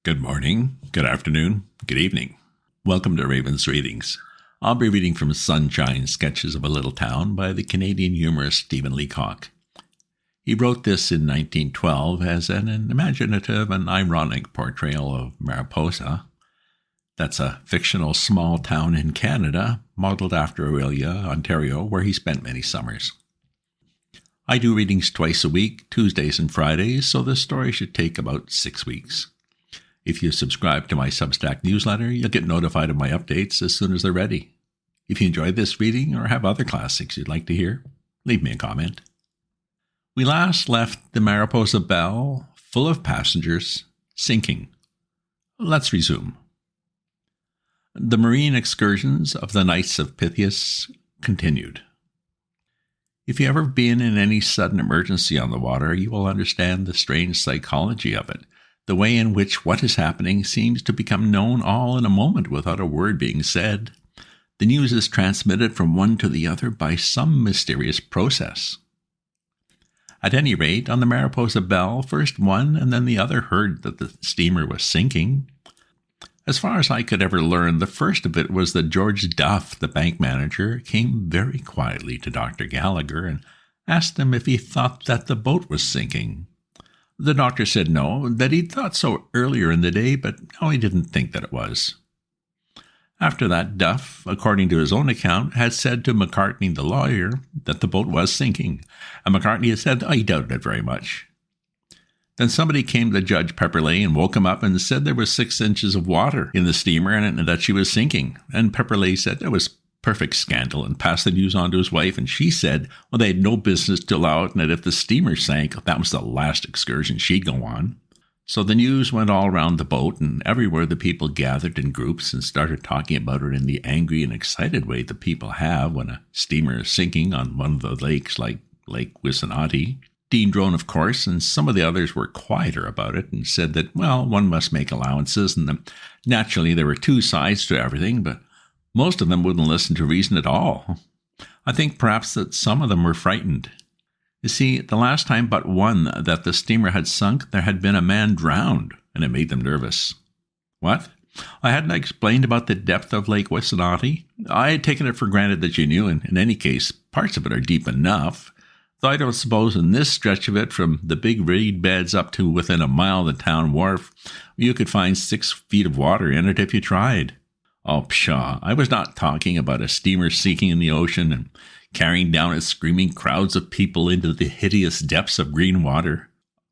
Good morning, good afternoon, good evening. Welcome to Raven's Readings. I'll be reading from Sunshine Sketches of a Little Town by the Canadian humorist Stephen Leacock. He wrote this in 1912 as an imaginative and ironic portrayal of Mariposa. That's a fictional small town in Canada, modeled after Orillia, Ontario, where he spent many summers. I do readings twice a week, Tuesdays and Fridays, so this story should take about 6 weeks. If you subscribe to my Substack newsletter, you'll get notified of my updates as soon as they're ready. If you enjoyed this reading or have other classics you'd like to hear, leave me a comment. We last left the Mariposa Belle, full of passengers, sinking. Let's resume. The marine excursions of the Knights of Pythias continued. If you've ever been in any sudden emergency on the water, you will understand the strange psychology of it. The way in which what is happening seems to become known all in a moment without a word being said. The news is transmitted from one to the other by some mysterious process. At any rate, on the Mariposa Belle, first one and then the other heard that the steamer was sinking. As far as I could ever learn, the first of it was that George Duff, the bank manager, came very quietly to Dr. Gallagher and asked him if he thought that the boat was sinking. The doctor said no, that he'd thought so earlier in the day, but no, he didn't think that it was. After that, Duff, according to his own account, had said to McCartney the lawyer that the boat was sinking, and McCartney had said he doubted it very much. Then somebody came to Judge Pepperleigh and woke him up and said there was 6 inches of water in the steamer and that she was sinking, and Pepperleigh said there was perfect scandal and passed the news on to his wife, and she said, well, they had no business to allow it, and that if the steamer sank, that was the last excursion she'd go on. So the news went all around the boat, and everywhere the people gathered in groups and started talking about it in the angry and excited way the people have when a steamer is sinking on one of the lakes like Lake Wissanotti. Dean Drone, of course, and some of the others were quieter about it and said that, well, one must make allowances, and that naturally there were 2 sides to everything, but most of them wouldn't listen to reason at all. I think perhaps that some of them were frightened. You see, the last time but one that the steamer had sunk, there had been a man drowned, and it made them nervous. What? I hadn't explained about the depth of Lake Wissanotti? I had taken it for granted that you knew, and in any case, parts of it are deep enough, though I don't suppose in this stretch of it, from the big reed beds up to within a mile of the town wharf, you could find 6 feet of water in it if you tried. Oh, pshaw, I was not talking about a steamer sinking in the ocean and carrying down its screaming crowds of people into the hideous depths of green water.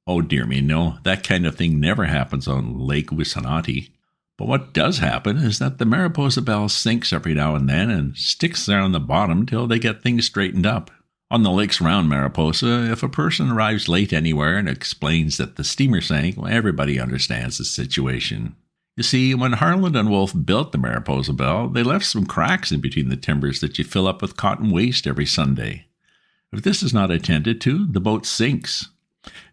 Oh, dear me, no, that kind of thing never happens on Lake Wissanotti. But what does happen is that the Mariposa Belle sinks every now and then and sticks there on the bottom till they get things straightened up. On the lakes around Mariposa, if a person arrives late anywhere and explains that the steamer sank, well, everybody understands the situation. You see, when Harland and Wolff built the Mariposa Belle, they left some cracks in between the timbers that you fill up with cotton waste every Sunday. If this is not attended to, the boat sinks.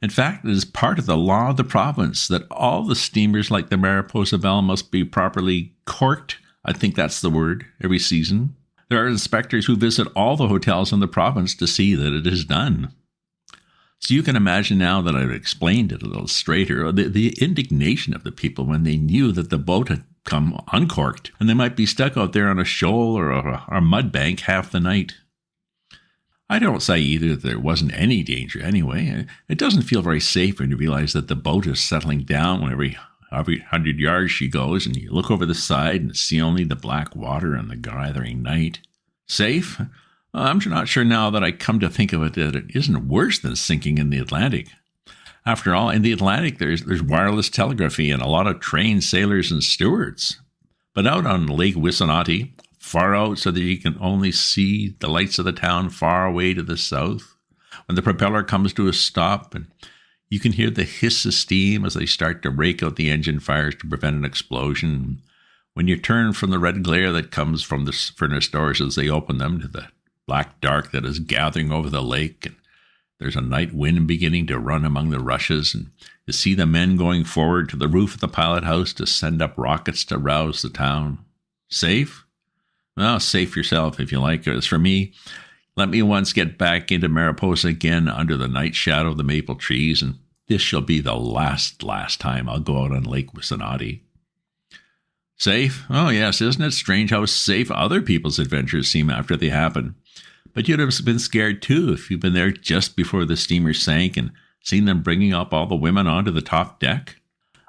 In fact, it is part of the law of the province that all the steamers like the Mariposa Belle must be properly corked, I think that's the word, every season. There are inspectors who visit all the hotels in the province to see that it is done. So you can imagine now that I've explained it a little straighter, the indignation of the people when they knew that the boat had come uncorked and they might be stuck out there on a shoal or a mud bank half the night. I don't say either that there wasn't any danger anyway. It doesn't feel very safe when you realize that the boat is settling down when every 100 yards she goes, and you look over the side and see only the black water and the gathering night. Safe? I'm not sure now that I come to think of it that it isn't worse than sinking in the Atlantic. After all, in the Atlantic, there's wireless telegraphy and a lot of trained sailors and stewards. But out on Lake Wissanotti, far out so that you can only see the lights of the town far away to the south, when the propeller comes to a stop and you can hear the hiss of steam as they start to rake out the engine fires to prevent an explosion. When you turn from the red glare that comes from the furnace doors as they open them to the black dark that is gathering over the lake, and there's a night wind beginning to run among the rushes, and you see the men going forward to the roof of the pilot house to send up rockets to rouse the town. Safe? Well, safe yourself if you like. As for me, let me once get back into Mariposa again under the night shadow of the maple trees, and This shall be the last time I'll go out on Lake Wissanotti. Safe? Oh yes, isn't it strange how safe other people's adventures seem after they happen? But you'd have been scared too if you'd been there just before the steamer sank and seen them bringing up all the women onto the top deck.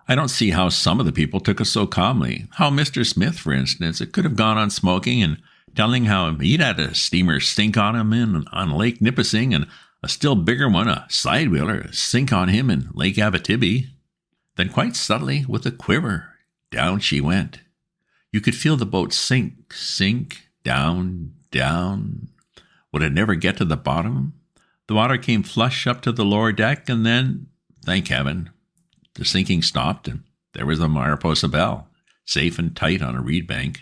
I don't see how some of the people took us so calmly. How Mr. Smith, for instance, could have gone on smoking and telling how he'd had a steamer sink on him on Lake Nipissing and a still bigger one, a sidewheeler, sink on him in Lake Abitibi. Then quite subtly, with a quiver, down she went. You could feel the boat sink, down. Would it never get to the bottom? The water came flush up to the lower deck, and then, thank heaven, the sinking stopped, and there was the Mariposa Belle, safe and tight on a reed bank.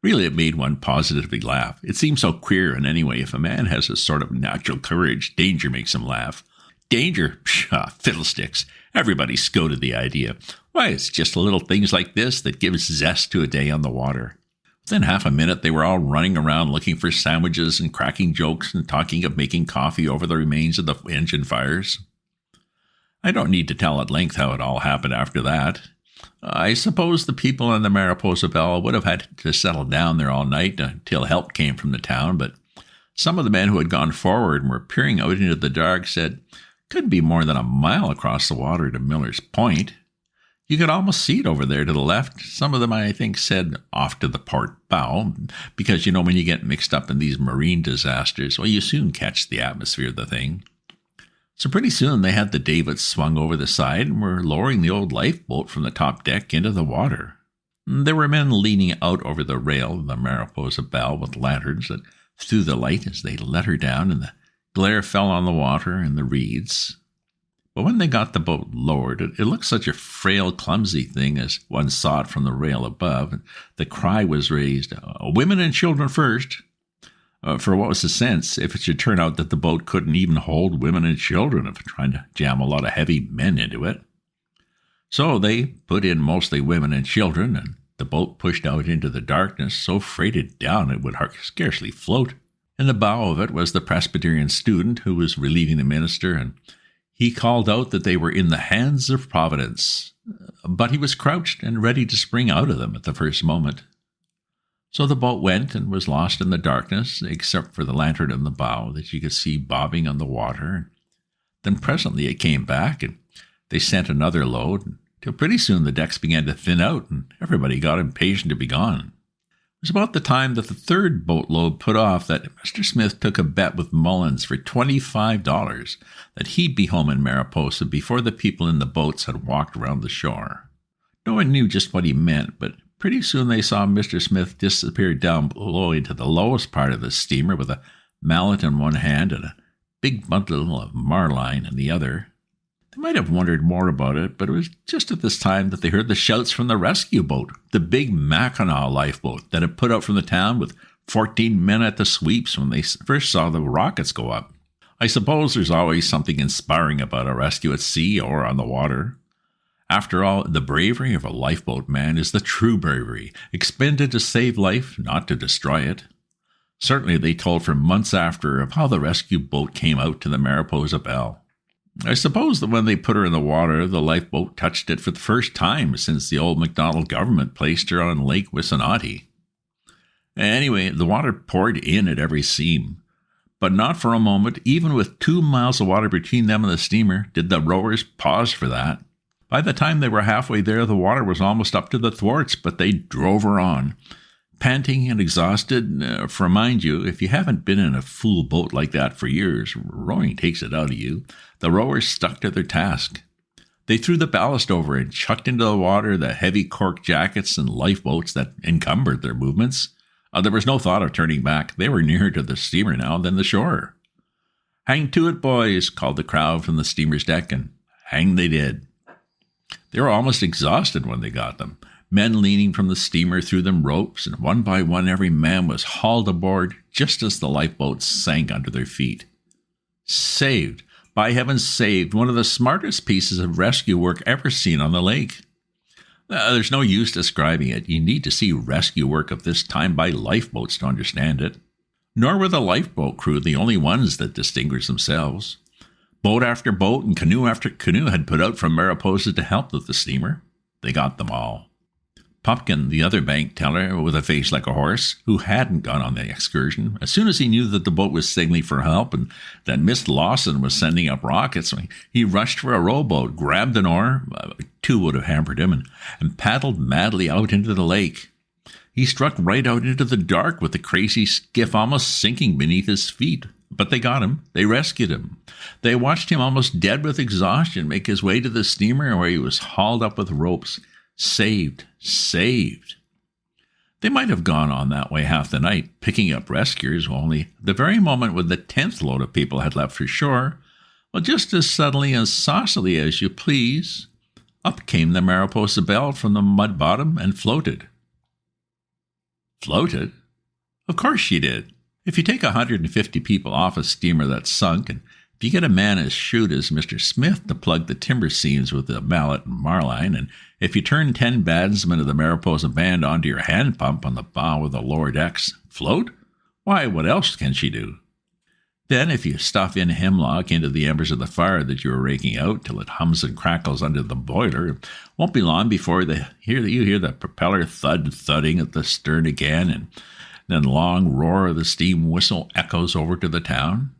Really, it made one positively laugh. It seems so queer, and anyway, if a man has a sort of natural courage, danger makes him laugh. Danger? Pshaw, fiddlesticks. Everybody scouted the idea. Why, it's just little things like this that give zest to a day on the water. Within half a minute, they were all running around looking for sandwiches and cracking jokes and talking of making coffee over the remains of the engine fires. I don't need to tell at length how it all happened after that. I suppose the people on the Mariposa Belle would have had to settle down there all night until help came from the town, but some of the men who had gone forward and were peering out into the dark said couldn't be more than a mile across the water to Miller's Point. You could almost see it over there to the left. Some of them, I think, said off to the port bow, because, when you get mixed up in these marine disasters, well, you soon catch the atmosphere of the thing. So pretty soon they had the davits swung over the side and were lowering the old lifeboat from the top deck into the water. There were men leaning out over the rail of the Mariposa Belle with lanterns that threw the light as they let her down, and the glare fell on the water and the reeds. But when they got the boat lowered, it looked such a frail, clumsy thing as one saw it from the rail above. The cry was raised, "Women and children first!" For what was the sense if it should turn out that the boat couldn't even hold women and children if trying to jam a lot of heavy men into it? So they put in mostly women and children, and the boat pushed out into the darkness, so freighted down it would scarcely float. In the bow of it was the Presbyterian student who was relieving the minister, and he called out that they were in the hands of Providence. But he was crouched and ready to spring out of them at the first moment. So the boat went and was lost in the darkness, except for the lantern in the bow that you could see bobbing on the water. Then presently it came back, and they sent another load, till pretty soon the decks began to thin out, and everybody got impatient to be gone. It was about the time that the third boatload put off that Mr. Smith took a bet with Mullins for $25 that he'd be home in Mariposa before the people in the boats had walked around the shore. No one knew just what he meant, but pretty soon they saw Mr. Smith disappear down below into the lowest part of the steamer with a mallet in one hand and a big bundle of marline in the other. They might have wondered more about it, but it was just at this time that they heard the shouts from the rescue boat, the big Mackinac lifeboat that had put out from the town with 14 men at the sweeps when they first saw the rockets go up. I suppose there's always something inspiring about a rescue at sea or on the water. After all, the bravery of a lifeboat man is the true bravery, expended to save life, not to destroy it. Certainly they told for months after of how the rescue boat came out to the Mariposa Belle. I suppose that when they put her in the water, the lifeboat touched it for the first time since the old MacDonald government placed her on Lake Wissanotti. Anyway, the water poured in at every seam. But not for a moment, even with 2 miles of water between them and the steamer, did the rowers pause for that. By the time they were halfway there, the water was almost up to the thwarts, but they drove her on. Panting and exhausted, for mind you, if you haven't been in a full boat like that for years, rowing takes it out of you, the rowers stuck to their task. They threw the ballast over and chucked into the water the heavy cork jackets and lifeboats that encumbered their movements. There was no thought of turning back. They were nearer to the steamer now than the shore. "Hang to it, boys," called the crowd from the steamer's deck, and hang they did. They were almost exhausted when they got them. Men leaning from the steamer threw them ropes, and one by one every man was hauled aboard just as the lifeboats sank under their feet. Saved. By heavens, saved. One of the smartest pieces of rescue work ever seen on the lake. There's no use describing it. You need to see rescue work of this time by lifeboats to understand it. Nor were the lifeboat crew the only ones that distinguished themselves. Boat after boat and canoe after canoe had put out from Mariposa to help with the steamer. They got them all. Pumpkin, the other bank teller with a face like a horse, who hadn't gone on the excursion, as soon as he knew that the boat was signaling for help and that Miss Lawson was sending up rockets, he rushed for a rowboat, grabbed an oar, two would have hampered him, and paddled madly out into the lake. He struck right out into the dark with the crazy skiff almost sinking beneath his feet. But they got him. They rescued him. They watched him almost dead with exhaustion make his way to the steamer where he was hauled up with ropes. Saved. They might have gone on that way half the night, picking up rescuers, only the very moment when the 10th load of people had left for shore, well, just as suddenly and saucily as you please, up came the Mariposa Belle from the mud bottom and floated. Floated? Of course she did. If you take 150 people off a steamer that's sunk, and if you get a man as shrewd as Mr. Smith to plug the timber seams with a mallet and marline, and if you turn 10 bandsmen of the Mariposa Band onto your hand pump on the bow of the lower decks, float? Why, what else can she do? Then, if you stuff in hemlock into the embers of the fire that you are raking out till it hums and crackles under the boiler, it won't be long before you hear the propeller thudding at the stern again, and then the long roar of the steam whistle echoes over to the town.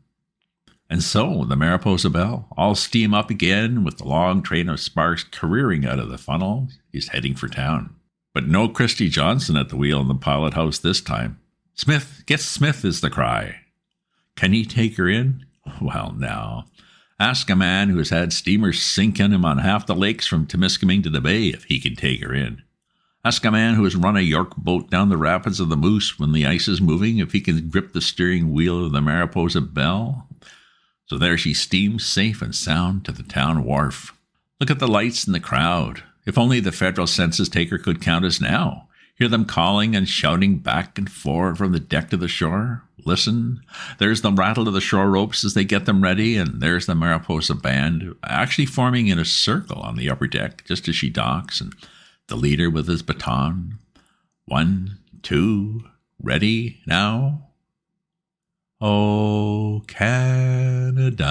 And so the Mariposa Belle, all steam up again with the long train of sparks careering out of the funnel, is heading for town. But no Christy Johnson at the wheel in the pilot house this time. Smith, get Smith is the cry. Can he take her in? Well, now, ask a man who has had steamers sink in him on half the lakes from Temiskaming to the Bay if he can take her in. Ask a man who has run a York boat down the rapids of the Moose when the ice is moving if he can grip the steering wheel of the Mariposa Belle. So there she steams safe and sound to the town wharf. Look at the lights and the crowd. If only the federal census taker could count us now. Hear them calling and shouting back and forth from the deck to the shore. Listen, there's the rattle of the shore ropes as they get them ready, and there's the Mariposa Band actually forming in a circle on the upper deck just as she docks, and the leader with his baton. 1, 2, ready now. Oh, Canada.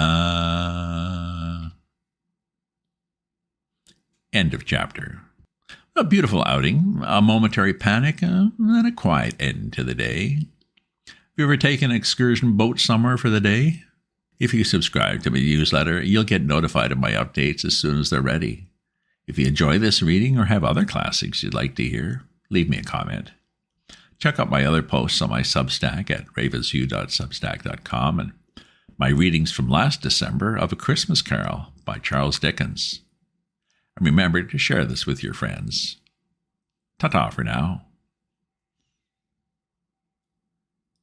End of chapter. A beautiful outing, a momentary panic, and a quiet end to the day. Have you ever taken an excursion boat somewhere for the day? If you subscribe to my newsletter, you'll get notified of my updates as soon as they're ready. If you enjoy this reading or have other classics you'd like to hear, leave me a comment. Check out my other posts on my Substack at ravensview.substack.com and my readings from last December of A Christmas Carol by Charles Dickens. And remember to share this with your friends. Ta-ta for now.